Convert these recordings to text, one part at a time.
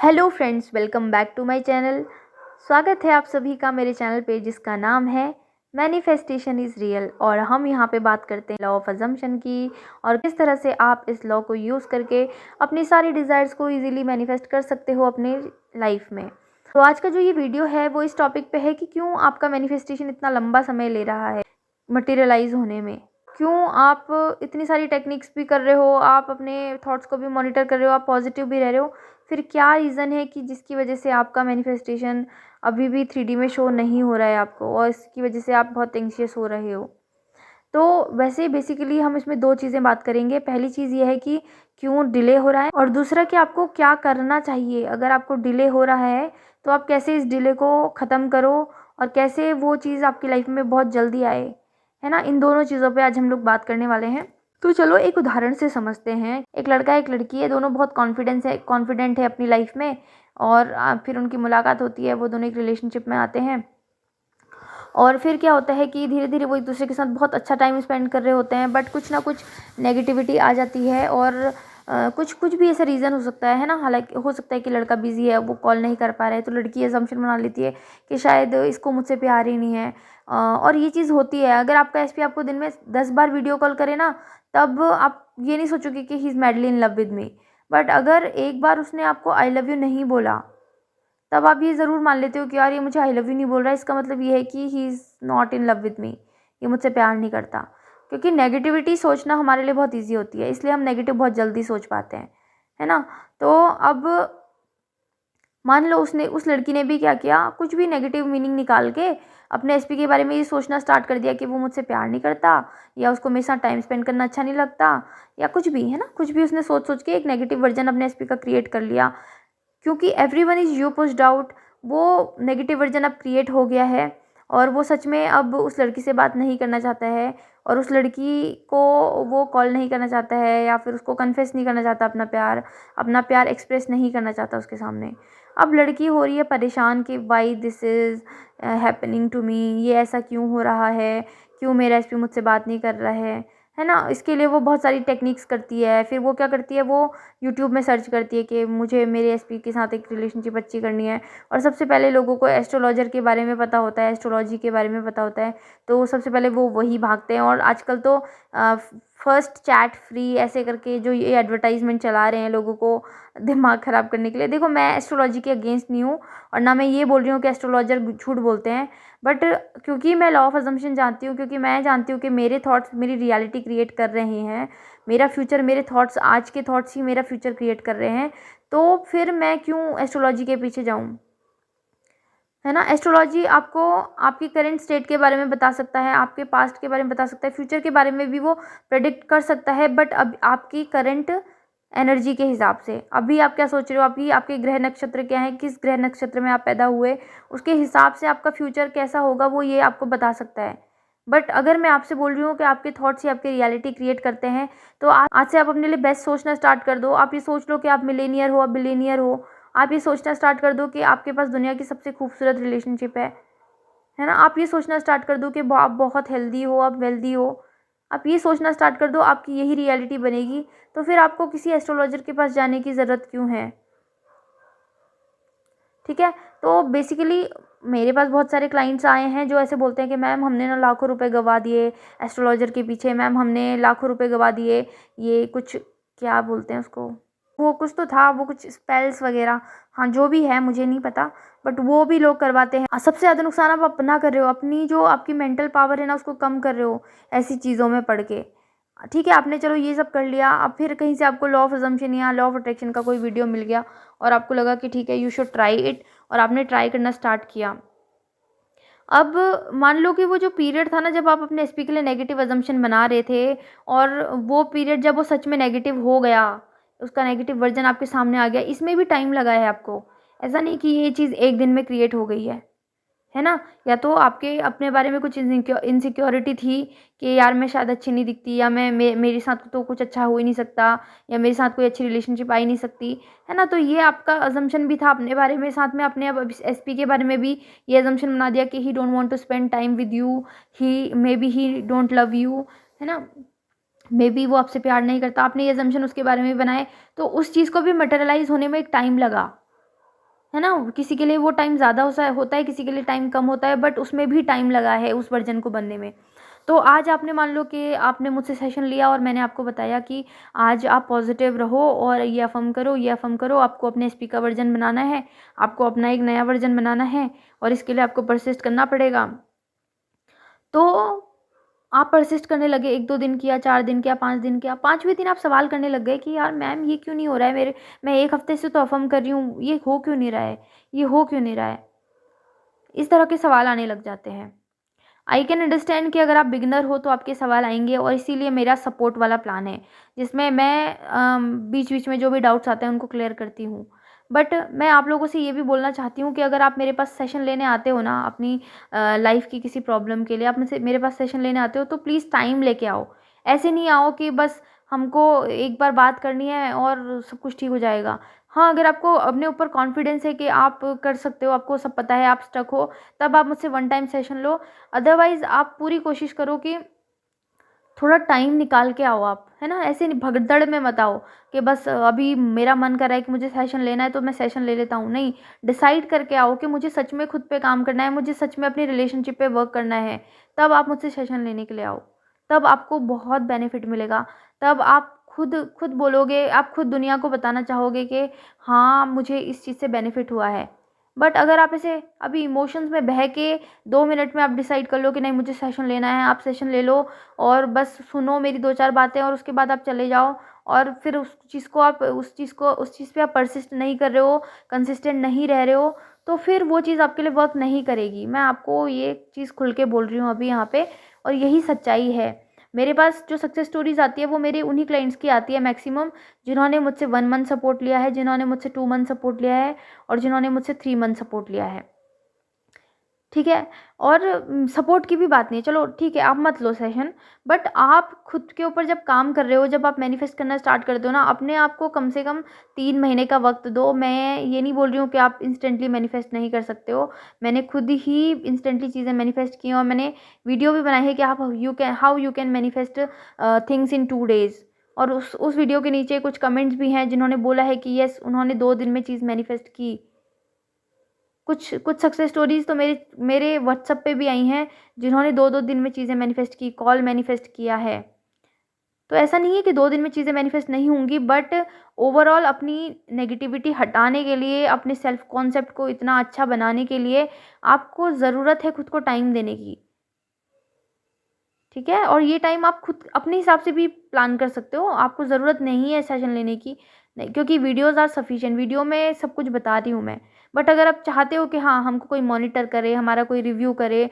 Hello friends, welcome back to my channel. स्वागत है आप सभी का मेरे चैनल पे जिसका नाम है मैनिफेस्टेशन इज़ रियल। और हम यहाँ पे बात करते हैं लॉ ऑफ अजम्पशन की और किस तरह से आप इस लॉ को यूज़ करके अपनी सारी डिज़ायर्स को इजीली मैनिफेस्ट कर सकते हो अपने लाइफ में। तो आज का जो ये वीडियो है वो इस टॉपिक पे है कि क्यों आपका मैनिफेस्टेशन इतना लंबा समय ले रहा है मटेरियलाइज होने में। क्यों आप इतनी सारी टेक्निक्स भी कर रहे हो, आप अपने थॉट्स को भी मॉनिटर कर रहे हो, आप पॉजिटिव भी रह रहे हो, फिर क्या रीज़न है कि जिसकी वजह से आपका मैनिफेस्टेशन अभी भी 3D में शो नहीं हो रहा है आपको और इसकी वजह से आप बहुत एंग्शियस हो रहे हो। तो वैसे बेसिकली हम इसमें 2 चीज़ें बात करेंगे। पहली चीज़ ये है कि क्यों डिले हो रहा है और दूसरा कि आपको क्या करना चाहिए। अगर आपको डिले हो रहा है तो आप कैसे इस डिले को ख़त्म करो और कैसे वो चीज़ आपकी लाइफ में बहुत जल्दी आए, है ना। इन दोनों चीज़ों पे आज हम लोग बात करने वाले हैं। तो चलो एक उदाहरण से समझते हैं। एक लड़का एक लड़की है, दोनों बहुत कॉन्फिडेंट है अपनी लाइफ में और फिर उनकी मुलाकात होती है, वो दोनों एक रिलेशनशिप में आते हैं और फिर क्या होता है कि धीरे धीरे वो एक दूसरे के साथ बहुत अच्छा टाइम स्पेंड कर रहे होते हैं, बट कुछ ना कुछ नेगेटिविटी आ जाती है और कुछ कुछ भी ऐसा रीज़न हो सकता है ना। हालांकि हो सकता है कि लड़का बिजी है, वो कॉल नहीं कर पा रहा है, तो लड़की असम्पशन बना लेती है कि शायद इसको मुझसे प्यार ही नहीं है। और ये चीज़ होती है। अगर आपका एसपी आपको दिन में 10 बार वीडियो कॉल करे ना, तब आप ये नहीं सोचोगे कि he is madly in love with me. But अगर एक बार उसने आपको आई लव यू नहीं बोला, तब आप ये ज़रूर मान लेते हो कि यार ये मुझे आई लव यू नहीं बोल रहा है, इसका मतलब ये है कि he is not in love with me, ये मुझसे प्यार नहीं करता। क्योंकि नेगेटिविटी सोचना हमारे लिए बहुत ईजी होती है, इसलिए हम नेगेटिव बहुत जल्दी सोच पाते हैं, है ना। तो अब मान लो उसने उस लड़की ने भी क्या किया, कुछ भी नेगेटिव मीनिंग निकाल के अपने एसपी के बारे में ये सोचना स्टार्ट कर दिया कि वो मुझसे प्यार नहीं करता या उसको मेरे साथ टाइम स्पेंड करना अच्छा नहीं लगता या कुछ भी, है ना। कुछ भी उसने सोच सोच के एक नेगेटिव वर्जन अपने एसपी का क्रिएट कर लिया। क्योंकि everyone is you pushed out, वो नेगेटिव वर्जन अब क्रिएट हो गया है और वो सच में अब उस लड़की से बात नहीं करना चाहता है और उस लड़की को वो कॉल नहीं करना चाहता है या फिर उसको कन्फेस नहीं करना चाहता अपना प्यार एक्सप्रेस नहीं करना चाहता उसके सामने। अब लड़की हो रही है परेशान कि why this is happening to me, ये ऐसा क्यों हो रहा है, क्यों मेरा एसपी मुझसे बात नहीं कर रहा है ना। इसके लिए वो बहुत सारी टेक्निक्स करती है। फिर वो क्या करती है, वो यूट्यूब में सर्च करती है कि मुझे मेरे एसपी के साथ एक रिलेशनशिप अच्छी करनी है। और सबसे पहले लोगों को एस्ट्रोलॉजर के बारे में पता होता है, एस्ट्रोलॉजी के बारे में पता होता है, तो सबसे पहले वो वही भागते हैं। और आजकल तो फर्स्ट चैट फ्री ऐसे करके जो ये एडवर्टाइजमेंट चला रहे हैं लोगों को दिमाग ख़राब करने के लिए। देखो, मैं एस्ट्रोलॉजी के अगेंस्ट नहीं हूँ और ना मैं ये बोल रही हूँ कि एस्ट्रोलॉजर झूठ बोलते हैं, बट क्योंकि मैं लॉ ऑफ अजम्पशन जानती हूँ, क्योंकि मैं जानती हूँ कि मेरे थॉट्स मेरी रियलिटी क्रिएट कर रहे हैं, मेरा फ्यूचर, मेरे थॉट्स, आज के थॉट्स ही मेरा फ्यूचर क्रिएट कर रहे हैं, तो फिर मैं क्यों एस्ट्रोलॉजी के पीछे जाऊँ, है ना। एस्ट्रोलॉजी आपको आपकी करंट स्टेट के बारे में बता सकता है, आपके पास्ट के बारे में बता सकता है, फ्यूचर के बारे में भी वो प्रेडिक्ट कर सकता है, बट अब आपकी करंट एनर्जी के हिसाब से अभी आप क्या सोच रहे हो, अभी आपके ग्रह नक्षत्र क्या है, किस ग्रह नक्षत्र में आप पैदा हुए, उसके हिसाब से आपका फ्यूचर कैसा होगा वो ये आपको बता सकता है। बट अगर मैं आपसे बोल रही हूँ कि आपके थॉट्स ही आपकी रियलिटी क्रिएट करते हैं, तो आज से आप अपने लिए बेस्ट सोचना स्टार्ट कर दो। आप ये सोच लो कि आप मिलेनियर हो, आप बिलियनियर हो। आप ये सोचना स्टार्ट कर दो कि आपके पास दुनिया की सबसे खूबसूरत रिलेशनशिप है ना। आप ये सोचना स्टार्ट कर दो कि आप बहुत हेल्दी हो, आप वेल्दी हो। आप ये सोचना स्टार्ट कर दो, आपकी यही रियलिटी बनेगी। तो फिर आपको किसी एस्ट्रोलॉजर के पास जाने की ज़रूरत क्यों है, ठीक है। तो बेसिकली मेरे पास बहुत सारे क्लाइंट्स आए हैं जो ऐसे बोलते हैं कि मैम हमने ना लाखों रुपए गवा दिए एस्ट्रोलॉजर के पीछे, मैम हमने लाखों रुपए गवा दिए, ये कुछ क्या बोलते हैं उसको, वो कुछ तो था, वो कुछ स्पेल्स वगैरह, हाँ जो भी है मुझे नहीं पता, बट वो भी लोग करवाते हैं। सबसे ज़्यादा नुकसान आप अपना कर रहे हो, अपनी जो आपकी मेंटल पावर है ना उसको कम कर रहे हो ऐसी चीज़ों में पढ़ के। ठीक है, आपने चलो ये सब कर लिया, अब फिर कहीं से आपको लॉ ऑफ अजम्पशन या लॉ ऑफ अट्रैक्शन का कोई वीडियो मिल गया और आपको लगा कि ठीक है यू शुड ट्राई इट, और आपने ट्राई करना स्टार्ट किया। अब मान लो कि वो जो पीरियड था ना जब आप अपने एसपी के लिए नेगेटिव अजम्पशन बना रहे थे, और वो पीरियड जब वो सच में नेगेटिव हो गया, उसका नेगेटिव वर्जन आपके सामने आ गया, इसमें भी टाइम लगा है आपको। ऐसा नहीं कि ये चीज़ एक दिन में क्रिएट हो गई है ना। या तो आपके अपने बारे में कुछ इनसिक्योरिटी थी कि यार मैं शायद अच्छी नहीं दिखती, या मेरे साथ तो कुछ अच्छा हो ही नहीं सकता, या मेरे साथ कोई अच्छी रिलेशनशिप आ ही नहीं सकती, है ना। तो ये आपका अजम्पशन भी था अपने बारे में, साथ में अपने अब एसपी के बारे में भी ये अजम्पशन बना दिया कि he don't want to spend time with you, he may be he don't love you, है ना, मे बी वो आपसे प्यार नहीं करता। आपने ये अजम्पशन उसके बारे में बनाए, तो उस चीज़ को भी मटेरियलाइज होने में एक टाइम लगा, है ना। किसी के लिए वो टाइम ज़्यादा होता है, किसी के लिए टाइम कम होता है, बट उसमें भी टाइम लगा है उस वर्जन को बनने में। तो आज आपने मान लो कि आपने मुझसे सेशन लिया और मैंने आपको बताया कि आज आप पॉजिटिव रहो और ये अफ़र्म करो, ये अफ़र्म करो, आपको अपने एसपी का वर्जन बनाना है, आपको अपना एक नया वर्जन बनाना है और इसके लिए आपको परसिस्ट करना पड़ेगा। तो आप परसिस्ट करने लगे, 1-2 दिन किया, 4 दिन किया, 5 दिन किया, 5वें दिन आप सवाल करने लग गए कि यार मैम ये क्यों नहीं हो रहा है मेरे, मैं 1 हफ्ते से तो अफ़र्म कर रही हूँ, ये हो क्यों नहीं रहा है, ये हो क्यों नहीं रहा है? इस तरह के सवाल आने लग जाते हैं। आई कैन अंडरस्टैंड कि अगर आप बिगिनर हो तो आपके सवाल आएंगे और इसीलिए मेरा सपोर्ट वाला प्लान है जिसमें मैं बीच बीच में जो भी डाउट्स आते हैं उनको क्लियर करती हूँ। बट मैं आप लोगों से ये भी बोलना चाहती हूँ कि अगर आप मेरे पास सेशन लेने आते हो ना अपनी लाइफ की किसी प्रॉब्लम के लिए, आप मुझसे मेरे पास सेशन लेने आते हो तो प्लीज़ टाइम लेके आओ। ऐसे नहीं आओ कि बस हमको एक बार बात करनी है और सब कुछ ठीक हो जाएगा। हाँ, अगर आपको अपने ऊपर कॉन्फिडेंस है कि आप कर सकते हो, आपको सब पता है, आप स्टक हो, तब आप मुझसे वन टाइम सेशन लो। अदरवाइज़ आप पूरी कोशिश करो कि थोड़ा टाइम निकाल के आओ आप, है ना? ऐसे नहीं भगदड़ में मत आओ कि बस अभी मेरा मन कर रहा है कि मुझे सेशन लेना है तो मैं सेशन ले लेता हूँ। नहीं, डिसाइड करके आओ कि मुझे सच में खुद पे काम करना है, मुझे सच में अपनी रिलेशनशिप पे वर्क करना है, तब आप मुझसे सेशन लेने के लिए आओ। तब आपको बहुत बेनिफिट मिलेगा। तब आप खुद खुद बोलोगे, आप खुद दुनिया को बताना चाहोगे कि हाँ, मुझे इस चीज़ से बेनिफिट हुआ है। बट अगर आप ऐसे अभी इमोशंस में बह के 2 मिनट में आप डिसाइड कर लो कि नहीं मुझे सेशन लेना है, आप सेशन ले लो और बस सुनो मेरी 2-4 बातें और उसके बाद आप चले जाओ और फिर उस चीज़ पे आप परसिस्ट नहीं कर रहे हो, कंसिस्टेंट नहीं रह रहे हो, तो फिर वो चीज़ आपके लिए वर्क नहीं करेगी। मैं आपको ये चीज़ खुल के बोल रही हूँ अभी यहाँ पे और यही सच्चाई है। मेरे पास जो सक्सेस स्टोरीज़ आती है वो मेरे उन्हीं क्लाइंट्स की आती है मैक्सिमम, जिन्होंने मुझसे 1 मंथ सपोर्ट लिया है, जिन्होंने मुझसे 2 मंथ सपोर्ट लिया है और जिन्होंने मुझसे 3 मंथ सपोर्ट लिया है। ठीक है? और सपोर्ट की भी बात नहीं है, चलो ठीक है आप मत लो सेशन, बट आप खुद के ऊपर जब काम कर रहे हो, जब आप मैनिफेस्ट करना स्टार्ट करते हो ना, अपने आप को कम से कम 3 महीने का वक़्त दो। मैं ये नहीं बोल रही हूँ कि आप इंस्टेंटली मैनिफेस्ट नहीं कर सकते हो। मैंने खुद ही इंस्टेंटली चीज़ें मैनिफेस्ट की हैं और मैंने वीडियो भी बनाई है कि आप how you can manifest things in 2 days. और उस वीडियो के नीचे कुछ कमेंट्स भी हैं जिन्होंने बोला है कि येस उन्होंने 2 दिन में चीज़ मैनिफेस्ट की। कुछ कुछ सक्सेस स्टोरीज़ तो मेरे मेरे व्हाट्सएप पे भी आई हैं, जिन्होंने 2-2 दिन में चीज़ें मैनिफेस्ट की, कॉल मैनिफेस्ट किया है। तो ऐसा नहीं है कि 2 दिन में चीज़ें मैनिफेस्ट नहीं होंगी, बट ओवरऑल अपनी नेगेटिविटी हटाने के लिए, अपने सेल्फ कॉन्सेप्ट को इतना अच्छा बनाने के लिए आपको ज़रूरत है खुद को टाइम देने की। ठीक है? और ये टाइम आप खुद अपने हिसाब से भी प्लान कर सकते हो, आपको ज़रूरत नहीं है सेशन लेने की, नहीं, क्योंकि वीडियोज़ आर सफिशिएंट, वीडियो में सब कुछ बता रही हूँ मैं। बट अगर आप चाहते हो कि हाँ, हमको कोई मॉनिटर करे, हमारा कोई रिव्यू करे,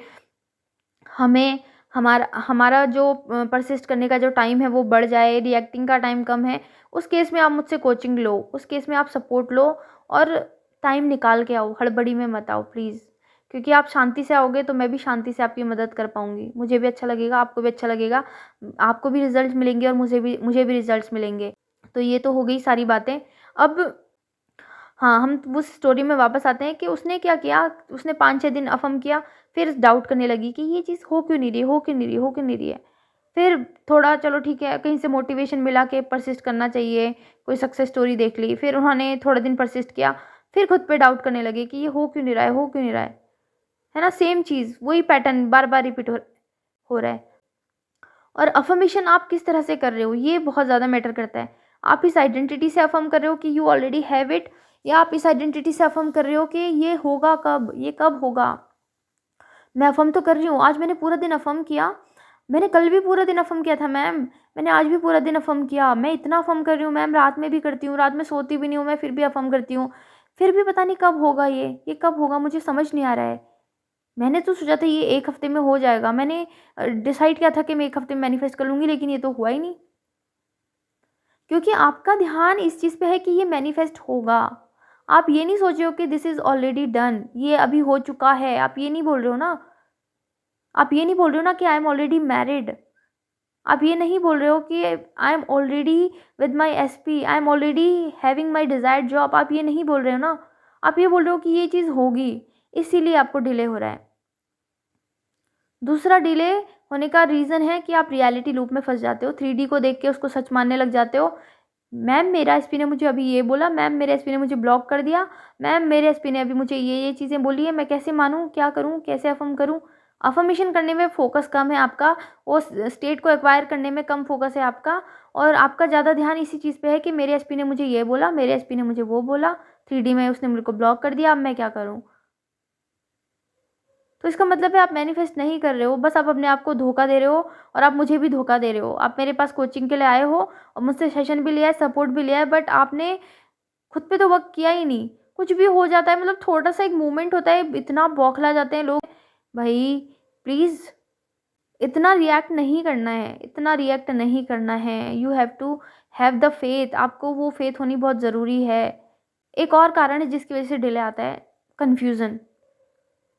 हमें हमारा हमारा जो परसिस्ट करने का जो टाइम है वो बढ़ जाए, रिएक्टिंग का टाइम कम है, उस केस में आप मुझसे कोचिंग लो, उस केस में आप सपोर्ट लो और टाइम निकाल के आओ, हड़बड़ी में मत आओ प्लीज़। क्योंकि आप शांति से आओगे तो मैं भी शांति से आपकी मदद कर पाऊँगी। मुझे भी अच्छा लगेगा, आपको भी अच्छा लगेगा, आपको भी रिज़ल्ट मिलेंगे और मुझे भी रिज़ल्ट्स मिलेंगे। तो ये तो हो गई सारी बातें। अब हाँ, हम उस स्टोरी में वापस आते हैं कि उसने क्या किया, उसने 5-6 दिन अफ़र्म किया, फिर डाउट करने लगी कि ये चीज़ हो क्यों नहीं रही है, हो क्यों नहीं रही है, हो क्यों नहीं रही है। फिर थोड़ा चलो ठीक है, कहीं से मोटिवेशन मिला कि परसिस्ट करना चाहिए, कोई सक्सेस स्टोरी देख ली, फिर उन्होंने थोड़े दिन परसिस्ट किया, फिर खुद पे डाउट करने लगे कि ये हो क्यों नहीं रहा है, हो क्यों नहीं रहा है ना? सेम चीज़, वही पैटर्न बार-बार रिपीट हो रहा है। और अफ़र्मेशन आप किस तरह से कर रहे हो, ये बहुत ज़्यादा मैटर करता है। आप इस आइडेंटिटी से अफ़र्म कर रहे हो कि यू ऑलरेडी हैव इट, या आप इस आइडेंटिटी से अफ़र्म कर रहे हो कि ये होगा कब, ये कब होगा। मैं अफ़र्म तो कर रही हूँ, आज मैंने पूरा दिन अफ़र्म किया, मैंने कल भी पूरा दिन अफ़र्म किया था मैम, मैंने आज भी पूरा दिन अफ़र्म किया, मैं इतना अफ़र्म कर रही हूँ मैम, रात में भी करती हूँ, रात में सोती भी नहीं हूँ मैं, फिर भी अफ़र्म करती हूँ। फिर भी पता नहीं कब होगा ये कब होगा, मुझे समझ नहीं आ रहा है। मैंने तो सोचा था ये 1 हफ़्ते में हो जाएगा, मैंने डिसाइड किया था कि मैं 1 हफ़्ते में मैनिफेस्ट कर लूँगी, लेकिन ये तो हुआ ही नहीं। क्योंकि आपका ध्यान इस चीज़ पे है कि ये मैनिफेस्ट होगा। आप ये नहीं सोच रहे हो कि दिस इज़ ऑलरेडी डन, ये अभी हो चुका है, आप ये नहीं बोल रहे हो ना। आप ये नहीं बोल रहे हो ना कि आई एम ऑलरेडी मैरिड। आप ये नहीं बोल रहे हो कि I am already with my SP, I am already having my desired job, आप ये नहीं बोल रहे हो ना। आप ये बोल रहे हो कि ये चीज़ होगी, इसीलिए आपको डिले हो रहा है। दूसरा डिले होने का रीज़न है कि आप रियलिटी लूप में फँस जाते हो, 3D को देख के उसको सच मानने लग जाते हो। मैम मेरा एसपी ने मुझे अभी ये बोला, मैम मेरे एसपी ने मुझे ब्लॉक कर दिया, मैम मेरे एसपी ने अभी मुझे ये चीज़ें बोली है, मैं कैसे मानूँ, क्या करूँ, कैसे अफर्म करूँ। अफर्मेशन करने में फोकस कम है आपका, वो स्टेट को एक्वायर करने में कम फोकस है आपका, और आपका ज़्यादा ध्यान इसी चीज़ पे है कि मेरे एसपी ने मुझे ये बोला, मेरे एसपी ने मुझे वो बोला, 3D में उसने मेरे को ब्लॉक कर दिया, अब मैं क्या करूँ। तो इसका मतलब है आप मैनिफेस्ट नहीं कर रहे हो, बस आप अपने आप को धोखा दे रहे हो, और आप मुझे भी धोखा दे रहे हो। आप मेरे पास कोचिंग के लिए आए हो और मुझसे सेशन भी लिया है, सपोर्ट भी लिया है, बट आपने खुद पे तो वर्क किया ही नहीं। कुछ भी हो जाता है, मतलब थोड़ा सा एक मूवमेंट होता है, इतना बौखला जाते हैं लोग। भाई प्लीज़ इतना रिएक्ट नहीं करना है, इतना रिएक्ट नहीं करना है। You have to have the faith, आपको वो फेथ होनी बहुत ज़रूरी है। एक और कारण है जिसकी वजह से डिले आता है, कन्फ्यूज़न।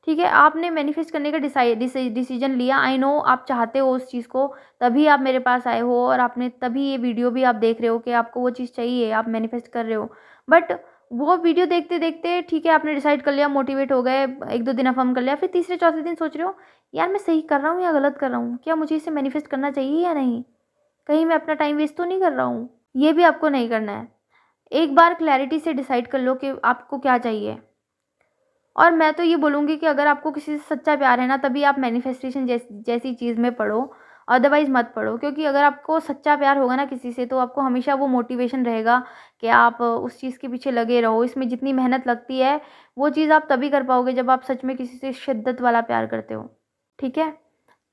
ठीक है, आपने मैनिफेस्ट करने का डिसीजन लिया, आई नो आप चाहते हो उस चीज़ को, तभी आप मेरे पास आए हो, और आपने तभी ये वीडियो भी आप देख रहे हो कि आपको वो चीज़ चाहिए, आप मैनिफेस्ट कर रहे हो। बट वो वीडियो देखते देखते ठीक है, आपने डिसाइड कर लिया, मोटिवेट हो गए, 1-2 दिन अफर्म कर लिया, फिर तीसरे चौथे दिन सोच रहे हो यार मैं सही कर रहा हूँ या गलत कर रहा हूँ, क्या मुझे इसे मैनिफेस्ट करना चाहिए या नहीं, कहीं मैं अपना टाइम वेस्ट तो नहीं कर रहा हूँ। ये भी आपको नहीं करना है। एक बार क्लैरिटी से डिसाइड कर लो कि आपको क्या चाहिए। और मैं तो ये बोलूँगी कि अगर आपको किसी से सच्चा प्यार है ना, तभी आप मैनिफेस्टेशन जैसी चीज़ में पढ़ो, अदरवाइज़ मत पढ़ो। क्योंकि अगर आपको सच्चा प्यार होगा ना किसी से, तो आपको हमेशा वो मोटिवेशन रहेगा कि आप उस चीज़ के पीछे लगे रहो। इसमें जितनी मेहनत लगती है, वो चीज़ आप तभी कर पाओगे जब आप सच में किसी से शिद्दत वाला प्यार करते हो। ठीक है?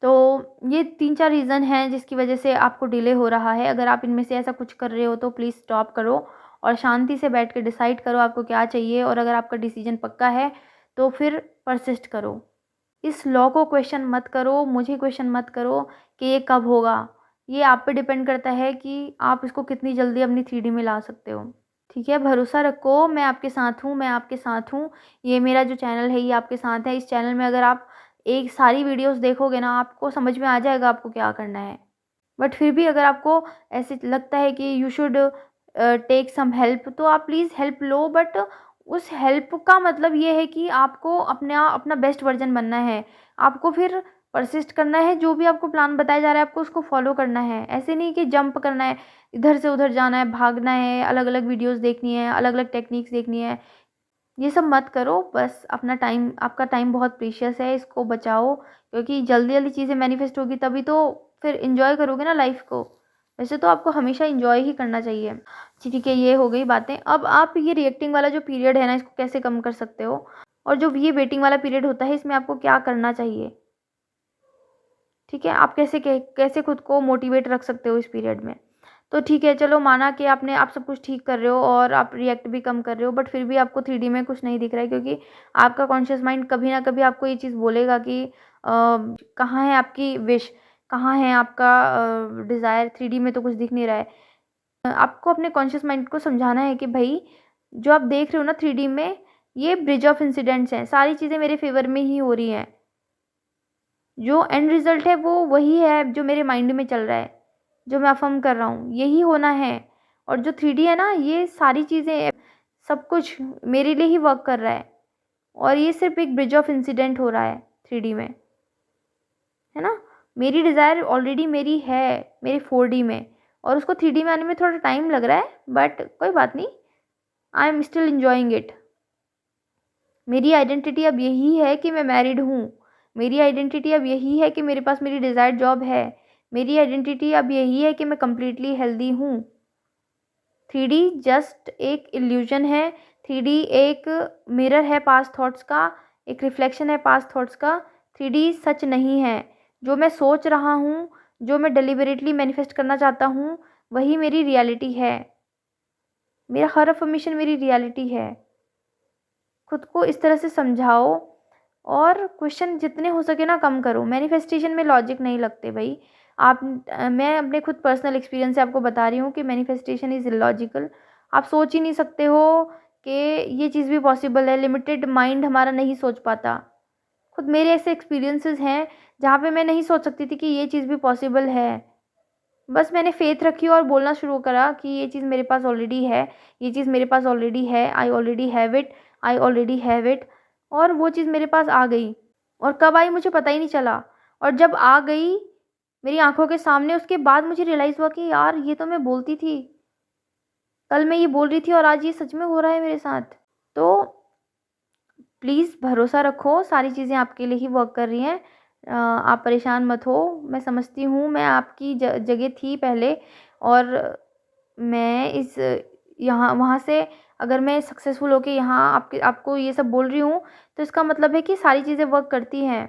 तो ये 3-4 रीज़न हैं जिसकी वजह से आपको डिले हो रहा है। अगर आप इनमें से ऐसा कुछ कर रहे हो तो प्लीज़ स्टॉप करो और शांति से बैठ के डिसाइड करो आपको क्या चाहिए, और अगर आपका डिसीजन पक्का है तो फिर परसिस्ट करो। इस लॉ को क्वेश्चन मत करो, मुझे क्वेश्चन मत करो कि ये कब होगा। ये आप पे डिपेंड करता है कि आप इसको कितनी जल्दी अपनी 3D में ला सकते हो। ठीक है? भरोसा रखो, मैं आपके साथ हूँ, मैं आपके साथ हूँ। ये मेरा जो चैनल है ये आपके साथ है। इस चैनल में अगर आप एक सारी वीडियोज़ देखोगे ना, आपको समझ में आ जाएगा आपको क्या करना है। बट फिर भी अगर आपको ऐसे लगता है कि you should take some help, तो आप प्लीज़ हेल्प लो, बट उस हेल्प का मतलब ये है कि आपको अपना बेस्ट वर्ज़न बनना है। आपको फिर परसिस्ट करना है, जो भी आपको प्लान बताया जा रहा है आपको उसको फ़ॉलो करना है। ऐसे नहीं कि जंप करना है, इधर से उधर जाना है, भागना है, अलग-अलग वीडियोज़ देखनी है, अलग-अलग टेक्निक्स देखनी है। ये सब मत करो, बस अपना टाइम, आपका टाइम बहुत प्रीशियस है, इसको बचाओ, क्योंकि जल्दी-जल्दी चीज़ें मैनिफेस्ट होगी तभी तो फिर एन्जॉय करोगे ना लाइफ़ को। वैसे तो आपको हमेशा एन्जॉय ही करना चाहिए। जी ठीक है, ये हो गई बातें। अब आप ये रिएक्टिंग वाला जो पीरियड है ना, इसको कैसे कम कर सकते हो, और जो ये वेटिंग वाला पीरियड होता है इसमें आपको क्या करना चाहिए। ठीक है, आप कैसे खुद को मोटिवेट रख सकते हो इस पीरियड में। तो ठीक है, चलो माना कि आप सब कुछ ठीक कर रहे हो और आप रिएक्ट भी कम कर रहे हो, बट फिर भी आपको 3D में कुछ नहीं दिख रहा है, क्योंकि आपका कॉन्शियस माइंड कभी ना कभी आपको ये चीज़ बोलेगा कि कहाँ है आपकी विश, कहाँ है आपका डिज़ायर, 3D में तो कुछ दिख नहीं रहा है। आपको अपने कॉन्शियस माइंड को समझाना है कि भाई जो आप देख रहे हो ना 3D में, ये ब्रिज ऑफ इंसिडेंट्स हैं, सारी चीज़ें मेरे फेवर में ही हो रही हैं। जो एंड रिज़ल्ट है वो वही है जो मेरे माइंड में चल रहा है, जो मैं अफ़र्म कर रहा हूँ, यही होना है। और जो 3D है ना, ये सारी चीज़ें, सब कुछ मेरे लिए ही वर्क कर रहा है, और ये सिर्फ़ एक ब्रिज ऑफ इंसिडेंट हो रहा है 3D में, है ना? मेरी डिज़ायर ऑलरेडी मेरी है, मेरे 4D में, और उसको 3D में आने में थोड़ा टाइम लग रहा है, बट कोई बात नहीं, I am still enjoying it. मेरी आइडेंटिटी अब यही है कि मैं मैरिड हूँ। मेरी आइडेंटिटी अब यही है कि मेरे पास मेरी डिज़ायर्ड जॉब है। मेरी आइडेंटिटी अब यही है कि मैं कंप्लीटली हेल्दी हूँ। 3D जस्ट एक इल्यूज़न है, 3D एक मिरर है पास्ट थॉट्स का, एक रिफ्लेक्शन है पास्ट थॉट्स का। 3D सच नहीं है। जो मैं सोच रहा हूँ, जो मैं डेलिबरेटली मैनिफेस्ट करना चाहता हूँ, वही मेरी रियलिटी है। मेरा हर अफ़र्मेशन मेरी रियलिटी है। खुद को इस तरह से समझाओ, और क्वेश्चन जितने हो सके ना कम करो। मैनिफेस्टेशन में लॉजिक नहीं लगते भाई। मैं अपने खुद पर्सनल एक्सपीरियंस से आपको बता रही हूँ कि मैनिफेस्टेशन इज़ इलॉजिकल। आप सोच ही नहीं सकते हो कि ये चीज़ भी पॉसिबल है। लिमिटेड माइंड हमारा नहीं सोच पाता। खुद मेरे ऐसे एक्सपीरियंसेस हैं जहाँ पे मैं नहीं सोच सकती थी कि ये चीज़ भी पॉसिबल है। बस मैंने फ़ेथ रखी और बोलना शुरू करा कि ये चीज़ मेरे पास ऑलरेडी है, ये चीज़ मेरे पास ऑलरेडी है, I already have it, I already have it, और वो चीज़ मेरे पास आ गई। और कब आई मुझे पता ही नहीं चला, और जब आ गई मेरी आँखों के सामने, उसके बाद मुझे रियलाइज़ हुआ कि यार ये तो मैं बोलती थी। कल मैं ये बोल रही थी और आज ये सच में हो रहा है मेरे साथ। तो प्लीज़ भरोसा रखो, सारी चीज़ें आपके लिए ही वर्क कर रही हैं। आप परेशान मत हो, मैं समझती हूँ, मैं आपकी जगह थी पहले, और मैं इस यहाँ वहाँ से अगर मैं सक्सेसफुल होके यहाँ आपको ये सब बोल रही हूँ, तो इसका मतलब है कि सारी चीज़ें वर्क करती हैं।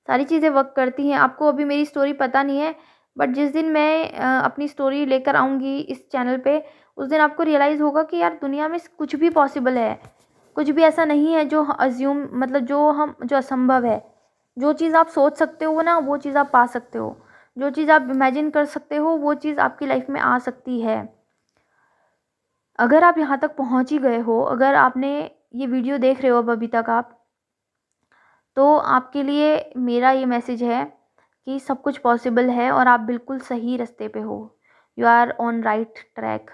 सारी चीज़ें वर्क करती हैं। आपको अभी मेरी स्टोरी पता नहीं है, बट जिस दिन मैं अपनी स्टोरी लेकर आऊँगी इस चैनल पे, उस दिन आपको रियलाइज़ होगा कि यार दुनिया में कुछ भी पॉसिबल है। कुछ भी ऐसा नहीं है जो अज़्यूम मतलब जो असंभव है। जो चीज़ आप सोच सकते हो ना, वो चीज़ आप पा सकते हो। जो चीज़ आप इमेजिन कर सकते हो, वो चीज़ आपकी लाइफ़ में आ सकती है। अगर आप यहाँ तक पहुँच ही गए हो, अगर आपने ये वीडियो देख रहे हो अब अभी तक आप, तो आपके लिए मेरा ये मैसेज है कि सब कुछ पॉसिबल है और आप बिल्कुल सही रास्ते पे हो। You are on right track.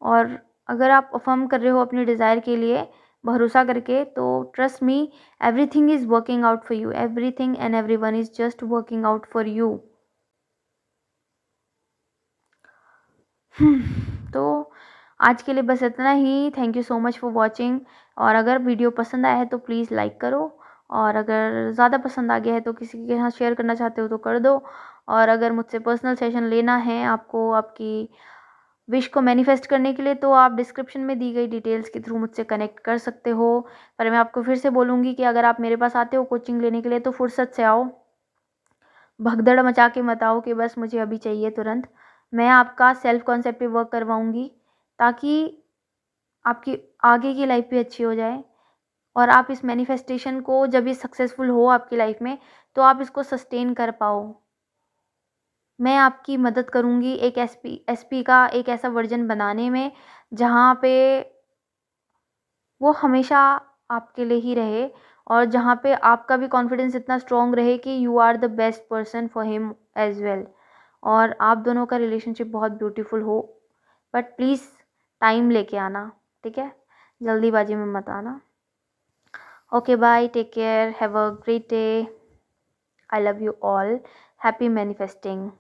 और अगर आप अफ़र्म कर रहे हो अपने डिज़ायर के लिए भरोसा करके, तो trust me, everything is working out for you. Everything and everyone is just working out for you. तो आज के लिए बस इतना ही। Thank you so much for watching. और अगर वीडियो पसंद आया है तो प्लीज़ लाइक करो, और अगर ज़्यादा पसंद आ गया है तो किसी के साथ शेयर करना चाहते हो तो कर दो। और अगर मुझसे पर्सनल सेशन लेना है आपको आपकी विश को मैनिफेस्ट करने के लिए, तो आप डिस्क्रिप्शन में दी गई डिटेल्स के थ्रू मुझसे कनेक्ट कर सकते हो। पर मैं आपको फिर से बोलूँगी कि अगर आप मेरे पास आते हो कोचिंग लेने के लिए, तो फुर्सत से आओ, भगदड़ मचा के मत आओ कि बस मुझे अभी चाहिए तुरंत। मैं आपका सेल्फ कॉन्सेप्ट पे वर्क करवाऊँगी, ताकि आपकी आगे की लाइफ भी अच्छी हो जाए, और आप इस मैनिफेस्टेशन को जब ये सक्सेसफुल हो आपकी लाइफ में, तो आप इसको सस्टेन कर पाओ। मैं आपकी मदद करूँगी एक एसपी का एक ऐसा वर्ज़न बनाने में, जहाँ पे वो हमेशा आपके लिए ही रहे, और जहाँ पे आपका भी कॉन्फिडेंस इतना स्ट्रॉन्ग रहे कि you are the best person for him as well, और आप दोनों का रिलेशनशिप बहुत ब्यूटीफुल हो। बट प्लीज़ टाइम लेके आना, ठीक है? जल्दीबाजी में मत आना। Okay bye, take care, have a great day. I love you all. Happy manifesting.